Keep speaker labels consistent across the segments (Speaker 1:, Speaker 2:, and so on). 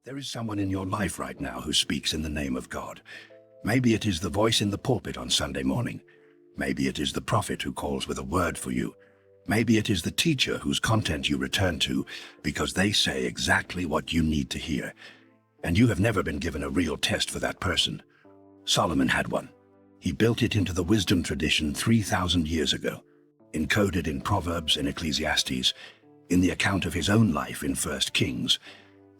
Speaker 1: There is someone in your life right now who speaks in the name of God. Maybe it is the voice in the pulpit on Sunday morning. Maybe it is the prophet who calls with a word for you. Maybe it is the teacher whose content you return to because they say exactly what you need to hear. And you have never been given a real test for that person. Solomon had one. He built it into the wisdom tradition 3,000 years ago, encoded in Proverbs and Ecclesiastes, in the account of his own life in 1 Kings.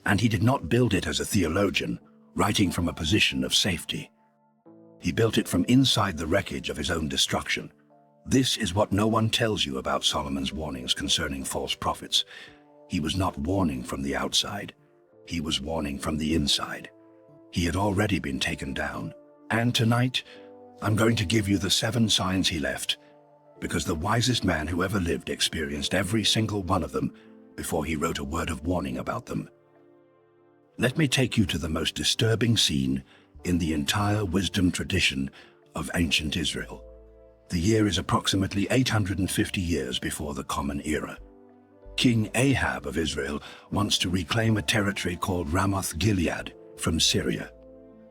Speaker 1: And he did not build it as a theologian, writing from a position of safety. He built it from inside the wreckage of his own destruction. This is what no one tells you about Solomon's warnings concerning false prophets. He was not warning from the outside. He was warning from the inside. He had already been taken down. And tonight, I'm going to give you the 7 signs he left, because the wisest man who ever lived experienced every single one of them before he wrote a word of warning about them. Let me take you to the most disturbing scene in the entire wisdom tradition of ancient Israel. The year is approximately 850 years before the Common Era. King Ahab of Israel wants to reclaim a territory called Ramoth-Gilead from Syria.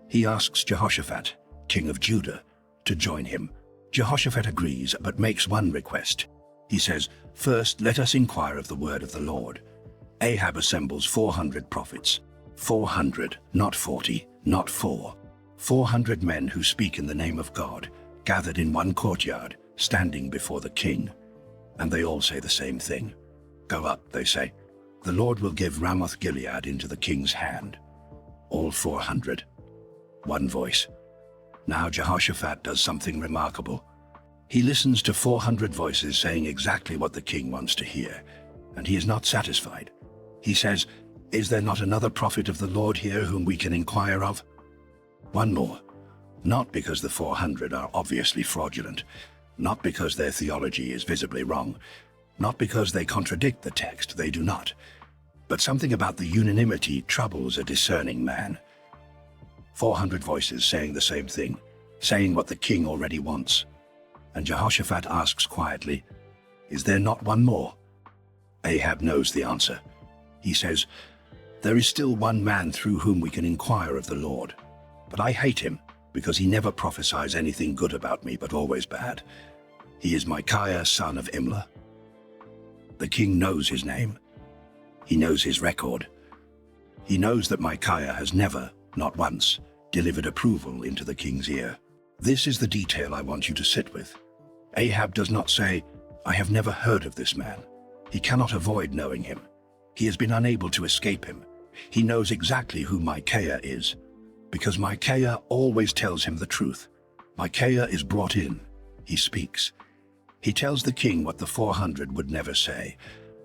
Speaker 1: He asks Jehoshaphat, king of Judah, to join him. Jehoshaphat agrees, but makes one request. He says, "First, let us inquire of the word of the Lord." Ahab assembles 400 prophets. 400, not 40, not 4. 400 men who speak in the name of God, gathered in one courtyard, standing before the king. And they all say the same thing. "Go up," they say. "The Lord will give Ramoth-Gilead into the king's hand." All 400. One voice. Now Jehoshaphat does something remarkable. He listens to 400 voices saying exactly what the king wants to hear, and he is not satisfied. He says, "Is there not another prophet of the Lord here whom we can inquire of?" One more. Not because the 400 are obviously fraudulent, not because their theology is visibly wrong, not because they contradict the text, they do not. But something about the unanimity troubles a discerning man. 400 voices saying the same thing, saying what the king already wants. And Jehoshaphat asks quietly, "Is there not one more?" Ahab knows the answer. He says, "There is still one man through whom we can inquire of the Lord. But I hate him, because he never prophesies anything good about me, but always bad. He is Micaiah, son of Imlah." The king knows his name. He knows his record. He knows that Micaiah has never, not once, delivered approval into the king's ear. This is the detail I want you to sit with. Ahab does not say, "I have never heard of this man." He cannot avoid knowing him. He has been unable to escape him. He knows exactly who Micaiah is, because Micaiah always tells him the truth. Micaiah is brought in. He speaks. He tells the king what the 400 would never say.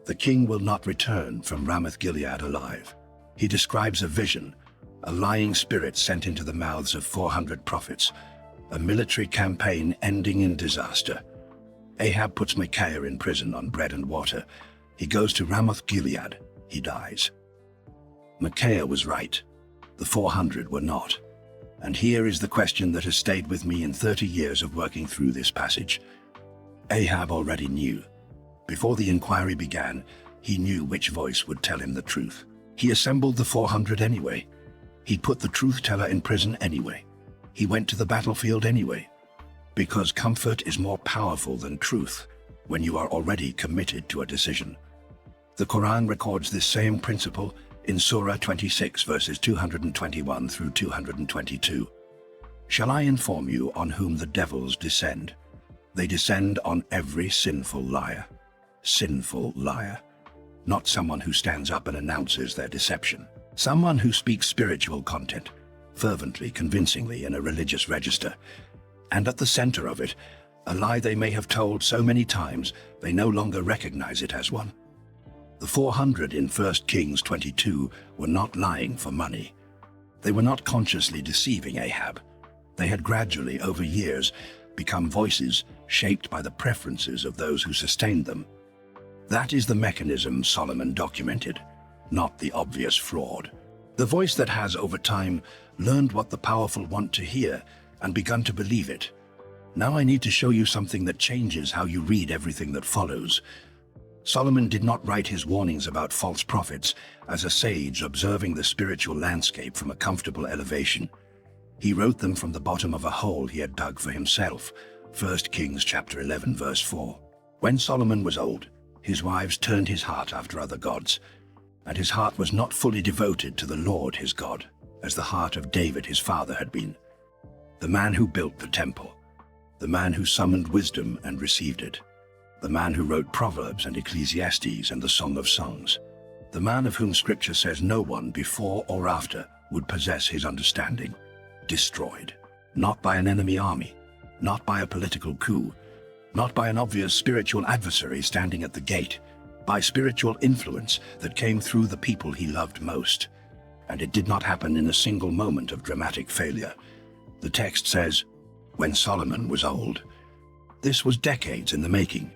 Speaker 1: The king will not return from Ramoth-Gilead alive. He describes a vision, a lying spirit sent into the mouths of 400 prophets, a military campaign ending in disaster. Ahab puts Micaiah in prison on bread and water. He goes to Ramoth-Gilead. He dies. Micaiah was right. The 400 were not. And here is the question that has stayed with me in 30 years of working through this passage. Ahab already knew. Before the inquiry began, he knew which voice would tell him the truth. He assembled the 400 anyway. He put the truth-teller in prison anyway. He went to the battlefield anyway. Because comfort is more powerful than truth when you are already committed to a decision. The Quran records this same principle in Surah 26, verses 221 through 222. "Shall I inform you on whom the devils descend? They descend on every sinful liar." Sinful liar. Not someone who stands up and announces their deception. Someone who speaks spiritual content, fervently, convincingly in a religious register. And at the center of it, a lie they may have told so many times they no longer recognize it as one. The 400 in 1 Kings 22 were not lying for money. They were not consciously deceiving Ahab. They had gradually, over years, become voices shaped by the preferences of those who sustained them. That is the mechanism Solomon documented, not the obvious fraud. The voice that has, over time, learned what the powerful want to hear and begun to believe it. Now I need to show you something that changes how you read everything that follows. Solomon did not write his warnings about false prophets as a sage observing the spiritual landscape from a comfortable elevation. He wrote them from the bottom of a hole he had dug for himself. 1 Kings chapter 11 verse 4. When Solomon was old, his wives turned his heart after other gods, and his heart was not fully devoted to the Lord his God, as the heart of David his father had been. The man who built the temple, the man who summoned wisdom and received it, the man who wrote Proverbs and Ecclesiastes and the Song of Songs, the man of whom Scripture says no one before or after would possess his understanding, destroyed, not by an enemy army, not by a political coup, not by an obvious spiritual adversary standing at the gate, by spiritual influence that came through the people he loved most. And it did not happen in a single moment of dramatic failure. The text says, when Solomon was old. This was decades in the making.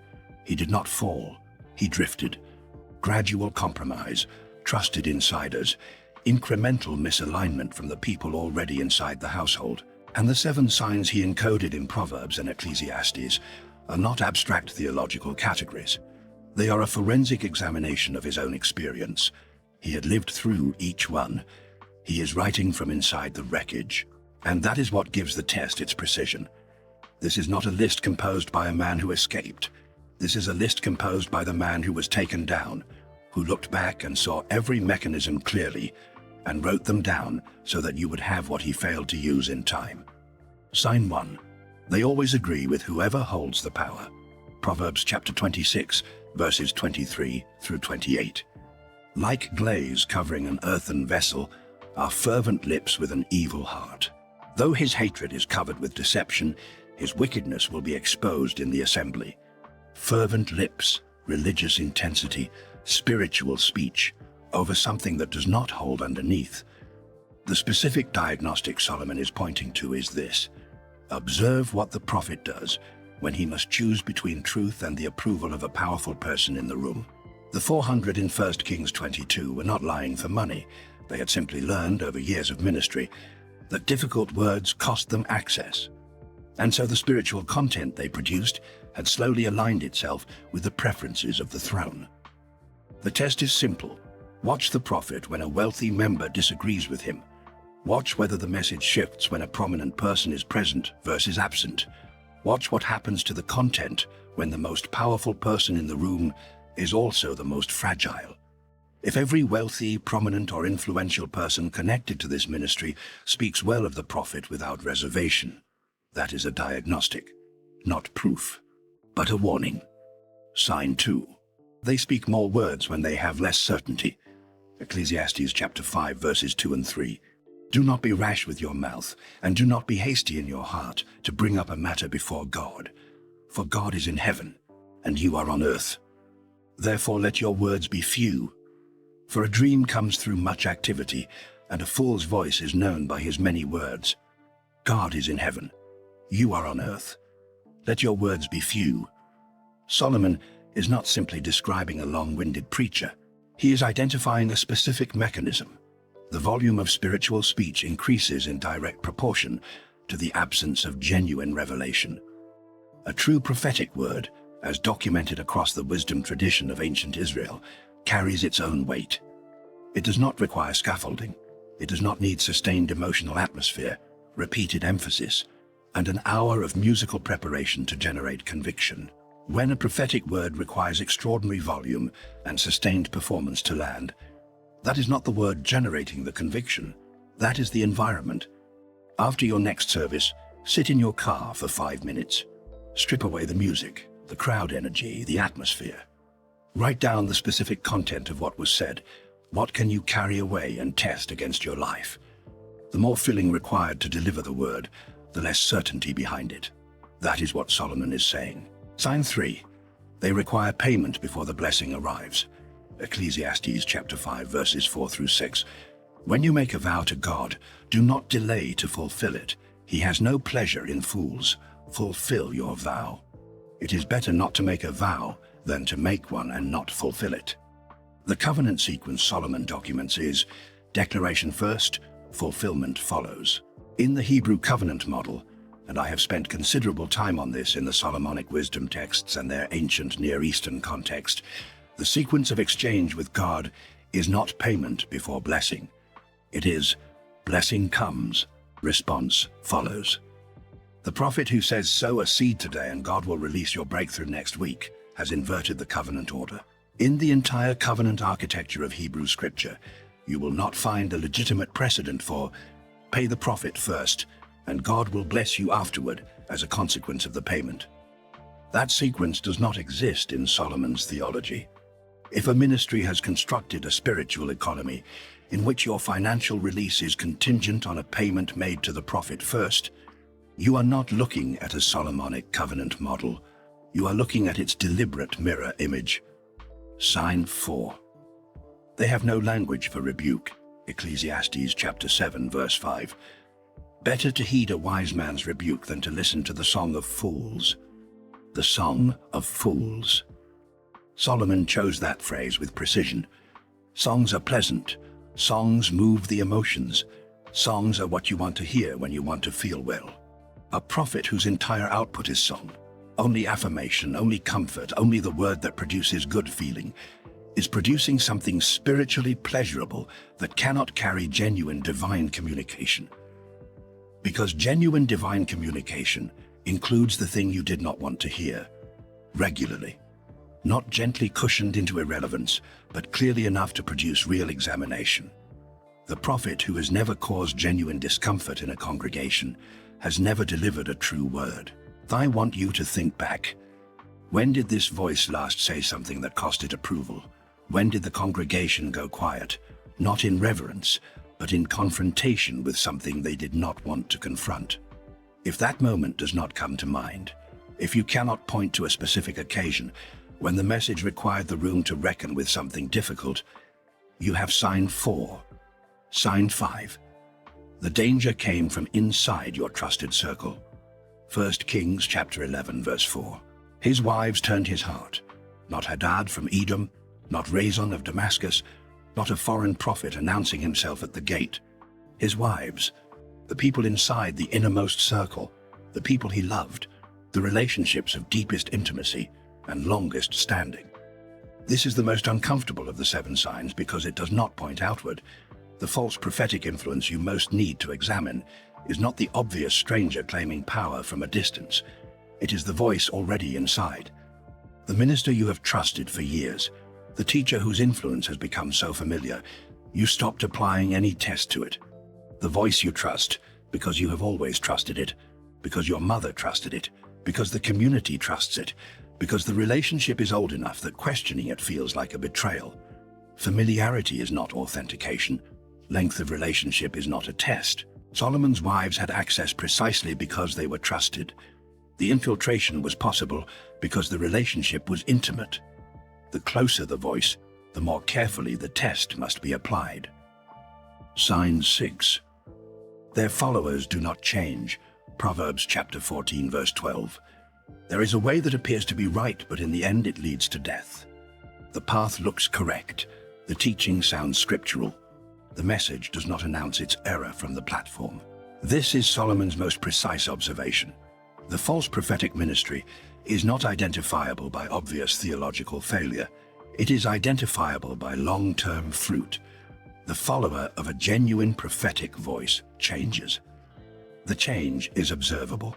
Speaker 1: He did not fall, he drifted. Gradual compromise, trusted insiders, incremental misalignment from the people already inside the household. And the 7 signs he encoded in Proverbs and Ecclesiastes are not abstract theological categories. They are a forensic examination of his own experience. He had lived through each one. He is writing from inside the wreckage. And that is what gives the test its precision. This is not a list composed by a man who escaped. This is a list composed by the man who was taken down, who looked back and saw every mechanism clearly, and wrote them down so that you would have what he failed to use in time. Sign 1. They always agree with whoever holds the power. Proverbs chapter 26, verses 23 through 28. Like glaze covering an earthen vessel, are fervent lips with an evil heart. Though his hatred is covered with deception, his wickedness will be exposed in the assembly. Fervent lips, religious intensity, spiritual speech, over something that does not hold underneath. The specific diagnostic Solomon is pointing to is this. Observe what the prophet does when he must choose between truth and the approval of a powerful person in the room. The 400 in 1 Kings 22 were not lying for money. They had simply learned over years of ministry that difficult words cost them access. And so the spiritual content they produced had slowly aligned itself with the preferences of the throne. The test is simple. Watch the prophet when a wealthy member disagrees with him. Watch whether the message shifts when a prominent person is present versus absent. Watch what happens to the content when the most powerful person in the room is also the most fragile. If every wealthy, prominent, or influential person connected to this ministry speaks well of the prophet without reservation, that is a diagnostic, not proof, but a warning. Sign 2. They speak more words when they have less certainty. Ecclesiastes chapter 5 verses 2 and 3. Do not be rash with your mouth, and do not be hasty in your heart to bring up a matter before God. For God is in heaven, and you are on earth. Therefore let your words be few. For a dream comes through much activity, and a fool's voice is known by his many words. God is in heaven. You are on earth. Let your words be few. Solomon is not simply describing a long-winded preacher. He is identifying a specific mechanism. The volume of spiritual speech increases in direct proportion to the absence of genuine revelation. A true prophetic word, as documented across the wisdom tradition of ancient Israel, carries its own weight. It does not require scaffolding. It does not need sustained emotional atmosphere, repeated emphasis, and an hour of musical preparation to generate conviction. When a prophetic word requires extraordinary volume and sustained performance to land, that is not the word generating the conviction. That is the environment. After your next service, sit in your car for 5 minutes. Strip away the music, the crowd energy, the atmosphere. Write down the specific content of what was said. What can you carry away and test against your life? The more filling required to deliver the word, the less certainty behind it. That is what Solomon is saying. Sign 3. They require payment before the blessing arrives. Ecclesiastes chapter 5 verses 4 through 6. When you make a vow to God, do not delay to fulfill it. He has no pleasure in fools. Fulfill your vow. It is better not to make a vow than to make one and not fulfill it. The covenant sequence Solomon documents is declaration first, fulfillment follows. In the Hebrew covenant model, and I have spent considerable time on this in the Solomonic wisdom texts and their ancient Near Eastern context, The sequence of exchange with God is not payment before blessing. It is blessing comes, response follows. The prophet who says, sow a seed today and God will release your breakthrough next week, has inverted the covenant order. In the entire covenant architecture of Hebrew scripture, you will not find a legitimate precedent for pay the prophet first and God will bless you afterward as a consequence of the payment. That sequence does not exist in Solomon's theology. If a ministry has constructed a spiritual economy in which your financial release is contingent on a payment made to the prophet first, you are not looking at a Solomonic covenant model. You are looking at its deliberate mirror image. Sign 4. They have no language for rebuke. Ecclesiastes chapter 7, verse 5. Better to heed a wise man's rebuke than to listen to the song of fools. The song of fools. Solomon chose that phrase with precision. Songs are pleasant. Songs move the emotions. Songs are what you want to hear when you want to feel well. A prophet whose entire output is song, only affirmation, only comfort, only the word that produces good feeling, is producing something spiritually pleasurable that cannot carry genuine divine communication. Because genuine divine communication includes the thing you did not want to hear, regularly. Not gently cushioned into irrelevance, but clearly enough to produce real examination. The prophet who has never caused genuine discomfort in a congregation has never delivered a true word. I want you to think back. When did this voice last say something that cost it approval? When did the congregation go quiet? Not in reverence, but in confrontation with something they did not want to confront. If that moment does not come to mind, if you cannot point to a specific occasion when the message required the room to reckon with something difficult, you have sign 4. Sign 5. The danger came from inside your trusted circle. 1 Kings chapter 11, verse 4. His wives turned his heart. Not Hadad from Edom, not Rezon of Damascus, not a foreign prophet announcing himself at the gate. His wives, the people inside the innermost circle, the people he loved, the relationships of deepest intimacy and longest standing. This is the most uncomfortable of the 7 signs because it does not point outward. The false prophetic influence you most need to examine is not the obvious stranger claiming power from a distance. It is the voice already inside. The minister you have trusted for years, the teacher whose influence has become so familiar, you stopped applying any test to it. The voice you trust because you have always trusted it, because your mother trusted it, because the community trusts it, because the relationship is old enough that questioning it feels like a betrayal. Familiarity is not authentication. Length of relationship is not a test. Solomon's wives had access precisely because they were trusted. The infiltration was possible because the relationship was intimate. The closer the voice, the more carefully the test must be applied. Sign 6. Their followers do not change. Proverbs chapter 14, verse 12. There is a way that appears to be right, but in the end it leads to death. The path looks correct. The teaching sounds scriptural. The message does not announce its error from the platform. This is Solomon's most precise observation. The false prophetic ministry is not identifiable by obvious theological failure. It is identifiable by long-term fruit. The follower of a genuine prophetic voice changes. The change is observable,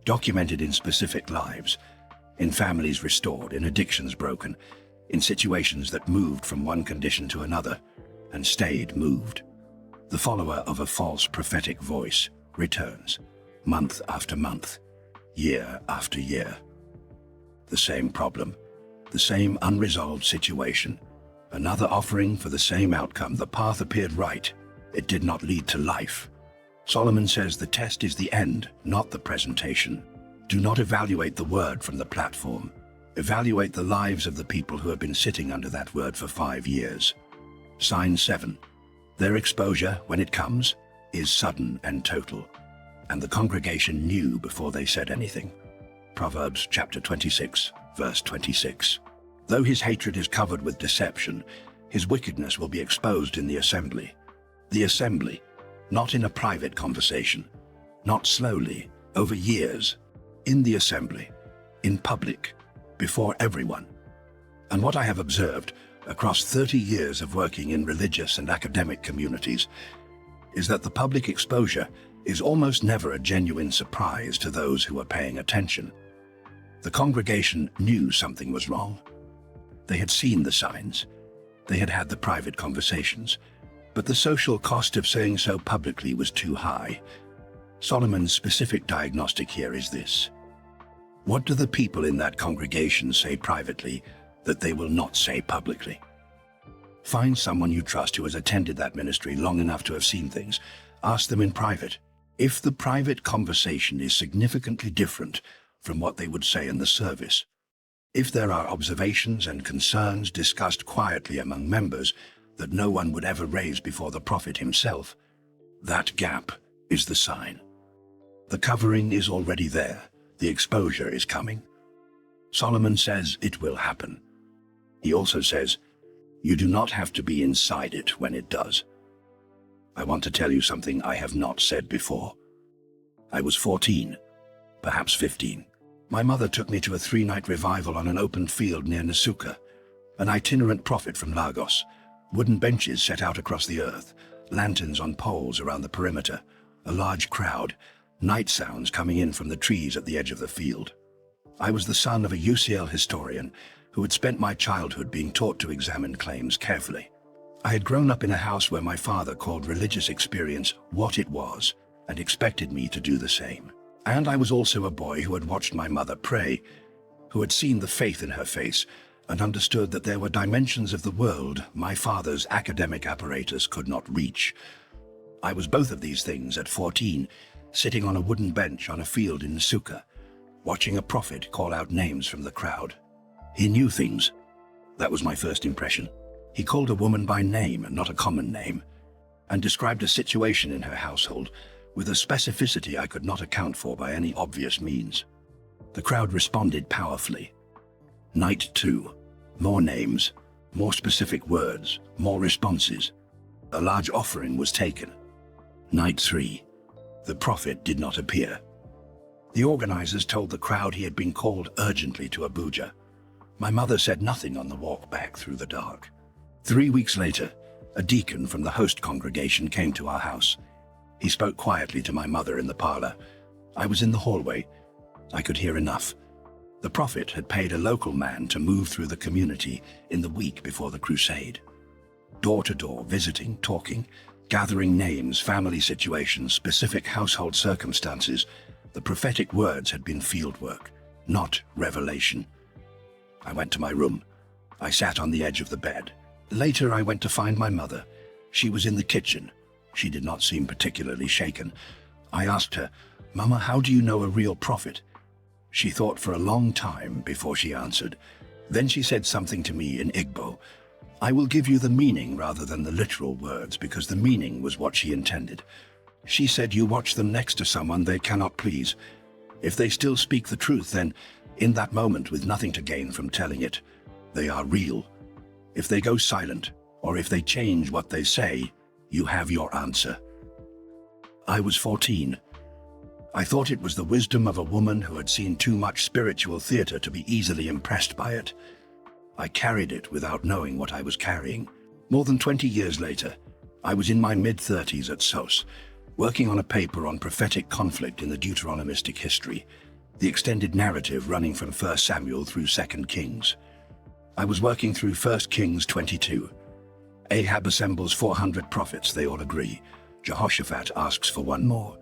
Speaker 1: documented in specific lives, in families restored, in addictions broken, in situations that moved from one condition to another and stayed moved. The follower of a false prophetic voice returns, month after month, year after year. The same problem, the same unresolved situation, another offering for the same outcome. The path appeared right. It did not lead to life. Solomon says the test is the end, not the presentation. Do not evaluate the word from the platform. Evaluate the lives of the people who have been sitting under that word for 5 years. Sign 7. Their exposure, when it comes, is sudden and total, and the congregation knew before they said anything. Proverbs chapter 26, verse 26. Though his hatred is covered with deception, his wickedness will be exposed in the assembly. The assembly, not in a private conversation, not slowly, over years, in the assembly, in public, before everyone. And what I have observed across 30 years of working in religious and academic communities is that the public exposure is almost never a genuine surprise to those who are paying attention. The congregation knew something was wrong. They had seen the signs. They had had the private conversations. But the social cost of saying so publicly was too high. Solomon's specific diagnostic here is this: what do the people in that congregation say privately that they will not say publicly? Find someone you trust who has attended that ministry long enough to have seen things. Ask them in private. If the private conversation is significantly different from what they would say in the service, if there are observations and concerns discussed quietly among members that no one would ever raise before the prophet himself, that gap is the sign. The covering is already there. The exposure is coming. Solomon says it will happen. He also says, you do not have to be inside it when it does. I want to tell you something I have not said before. I was 14, perhaps 15. My mother took me to a 3-night revival on an open field near Nasuka, an itinerant prophet from Lagos. Wooden benches set out across the earth, lanterns on poles around the perimeter, a large crowd, night sounds coming in from the trees at the edge of the field. I was the son of a UCL historian who had spent my childhood being taught to examine claims carefully. I had grown up in a house where my father called religious experience what it was and expected me to do the same. And I was also a boy who had watched my mother pray, who had seen the faith in her face and understood that there were dimensions of the world my father's academic apparatus could not reach. I was both of these things at 14, sitting on a wooden bench on a field in Nasuka, watching a prophet call out names from the crowd. He knew things. That was my first impression. He called a woman by name, not a common name, and described a situation in her household with a specificity I could not account for by any obvious means. The crowd responded powerfully. Night 2. More names, more specific words, more responses. A large offering was taken. Night 3. The prophet did not appear. The organizers told the crowd he had been called urgently to Abuja. My mother said nothing on the walk back through the dark. 3 weeks later, a deacon from the host congregation came to our house. He spoke quietly to my mother in the parlor. I was in the hallway. I could hear enough. The prophet had paid a local man to move through the community in the week before the crusade. Door to door, visiting, talking, gathering names, family situations, specific household circumstances. The prophetic words had been fieldwork, not revelation. I went to my room. I sat on the edge of the bed. Later, I went to find my mother. She was in the kitchen. She did not seem particularly shaken. I asked her, "Mama, how do you know a real prophet?" She thought for a long time before she answered. Then she said something to me in Igbo. I will give you the meaning rather than the literal words, because the meaning was what she intended. She said, you watch them next to someone they cannot please. If they still speak the truth, then, in that moment with nothing to gain from telling it, they are real. If they go silent, or if they change what they say, you have your answer. I was 14. I thought it was the wisdom of a woman who had seen too much spiritual theater to be easily impressed by it. I carried it without knowing what I was carrying. More than 20 years later, I was in my mid-30s at SOS, working on a paper on prophetic conflict in the Deuteronomistic history, the extended narrative running from 1 Samuel through 2 Kings. I was working through 1 Kings 22. Ahab assembles 400 prophets, they all agree. Jehoshaphat asks for one more.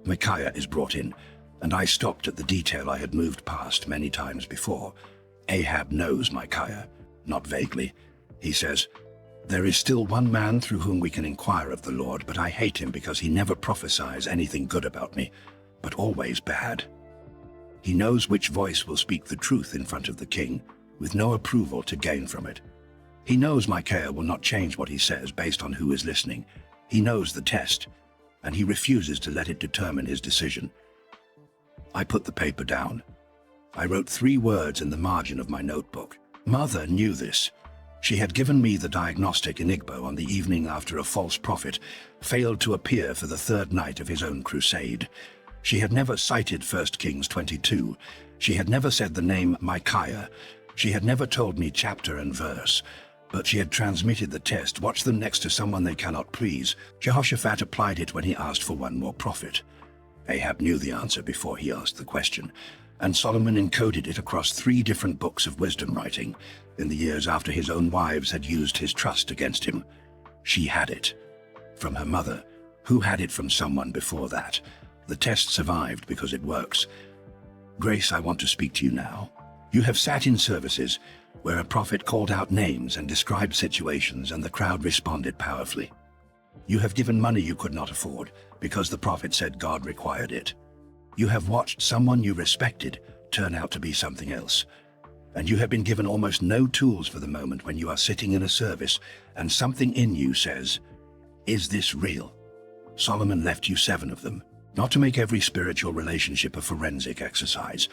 Speaker 1: Micaiah is brought in, and I stopped at the detail I had moved past many times before. Ahab knows Micaiah, not vaguely. He says, there is still one man through whom we can inquire of the Lord, but I hate him because he never prophesies anything good about me, but always bad. He knows which voice will speak the truth in front of the king, with no approval to gain from it. He knows Micaiah will not change what he says based on who is listening. He knows the test, and he refuses to let it determine his decision. I put the paper down. I wrote 3 words in the margin of my notebook. Mother knew this. She had given me the diagnostic in Igbo on the evening after a false prophet failed to appear for the 3rd night of his own crusade. She had never cited 1 Kings 22. She had never said the name Micaiah, She had never told me chapter and verse, but she had transmitted the test, watch them next to someone they cannot please. Jehoshaphat applied it when he asked for one more prophet. Ahab knew the answer before he asked the question, and Solomon encoded it across 3 different books of wisdom writing in the years after his own wives had used his trust against him. She had it from her mother, who had it from someone before that. The test survived because it works. Grace, I want to speak to you now. You have sat in services where a prophet called out names and described situations and the crowd responded powerfully. You have given money you could not afford because the prophet said God required it. You have watched someone you respected turn out to be something else. And you have been given almost no tools for the moment when you are sitting in a service and something in you says, "Is this real?" Solomon left you 7 of them, not to make every spiritual relationship a forensic exercise,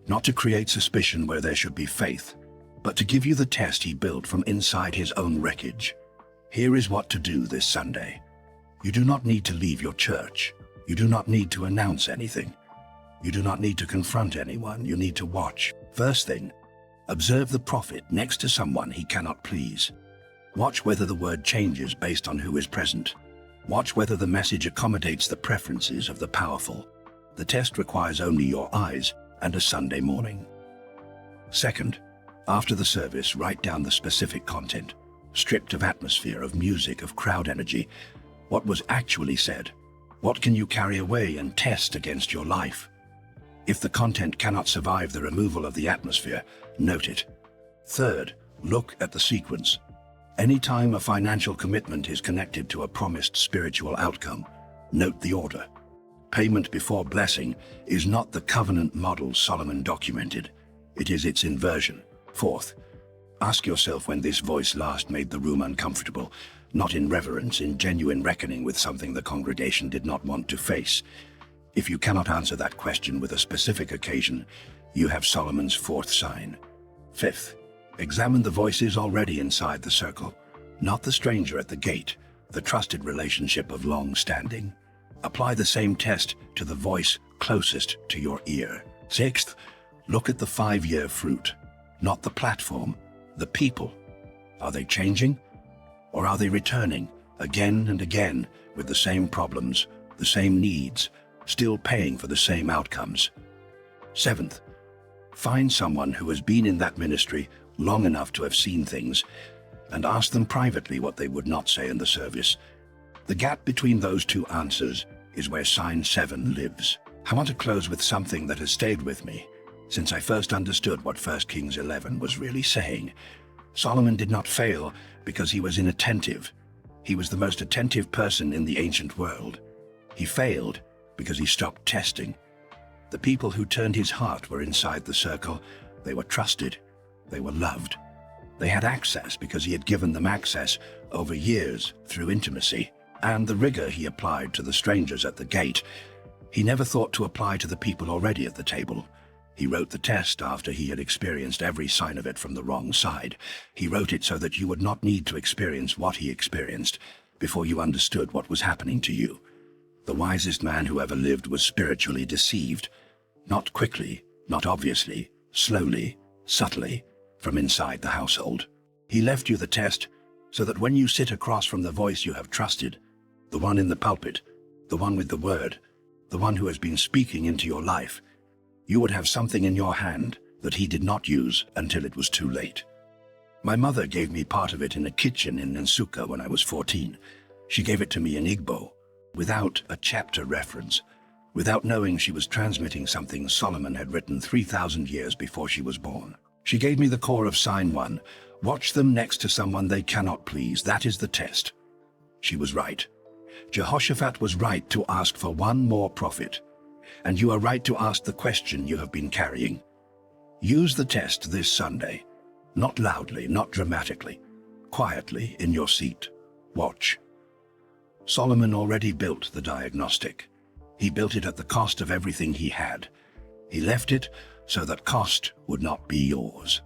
Speaker 1: not to create suspicion where there should be faith, but to give you the test he built from inside his own wreckage. Here is what to do this Sunday. You do not need to leave your church. You do not need to announce anything. You do not need to confront anyone. You need to watch. First thing, observe the prophet next to someone he cannot please. Watch whether the word changes based on who is present. Watch whether the message accommodates the preferences of the powerful. The test requires only your eyes and a Sunday morning. Second, after the service, write down the specific content, stripped of atmosphere, of music, of crowd energy. What was actually said? What can you carry away and test against your life? If the content cannot survive the removal of the atmosphere, note it. Third, look at the sequence. Anytime a financial commitment is connected to a promised spiritual outcome, note the order. Payment before blessing is not the covenant model Solomon documented. It is its inversion. Fourth, ask yourself when this voice last made the room uncomfortable, not in reverence, in genuine reckoning with something the congregation did not want to face. If you cannot answer that question with a specific occasion, you have Solomon's 4th sign. Fifth, examine the voices already inside the circle, not the stranger at the gate, the trusted relationship of long standing. Apply the same test to the voice closest to your ear. Sixth, look at the 5-year fruit, not the platform, the people. Are they changing? Or are they returning again and again with the same problems, the same needs, still paying for the same outcomes? Seventh, find someone who has been in that ministry long enough to have seen things and ask them privately what they would not say in the service. The gap between those 2 answers is where sign 7 lives. I want to close with something that has stayed with me since I first understood what 1 Kings 11 was really saying. Solomon did not fail because he was inattentive. He was the most attentive person in the ancient world. He failed because he stopped testing. The people who turned his heart were inside the circle. They were trusted. They were loved. They had access because he had given them access over years through intimacy and the rigor he applied to the strangers at the gate. He never thought to apply to the people already at the table. He wrote the test after he had experienced every sign of it from the wrong side. He wrote it so that you would not need to experience what he experienced before you understood what was happening to you. The wisest man who ever lived was spiritually deceived, not quickly, not obviously, slowly, subtly, from inside the household. He left you the test so that when you sit across from the voice you have trusted, the one in the pulpit, the one with the word, the one who has been speaking into your life, you would have something in your hand that he did not use until it was too late. My mother gave me part of it in a kitchen in Nsukka when I was 14. She gave it to me in Igbo, without a chapter reference, without knowing she was transmitting something Solomon had written 3,000 years before she was born. She gave me the core of sign 1. Watch them next to someone they cannot please. That is the test. She was right. Jehoshaphat was right to ask for one more prophet. And you are right to ask the question you have been carrying. Use the test this Sunday. Not loudly, not dramatically. Quietly in your seat. Watch. Solomon already built the diagnostic. He built it at the cost of everything he had. He left it so that cost would not be yours.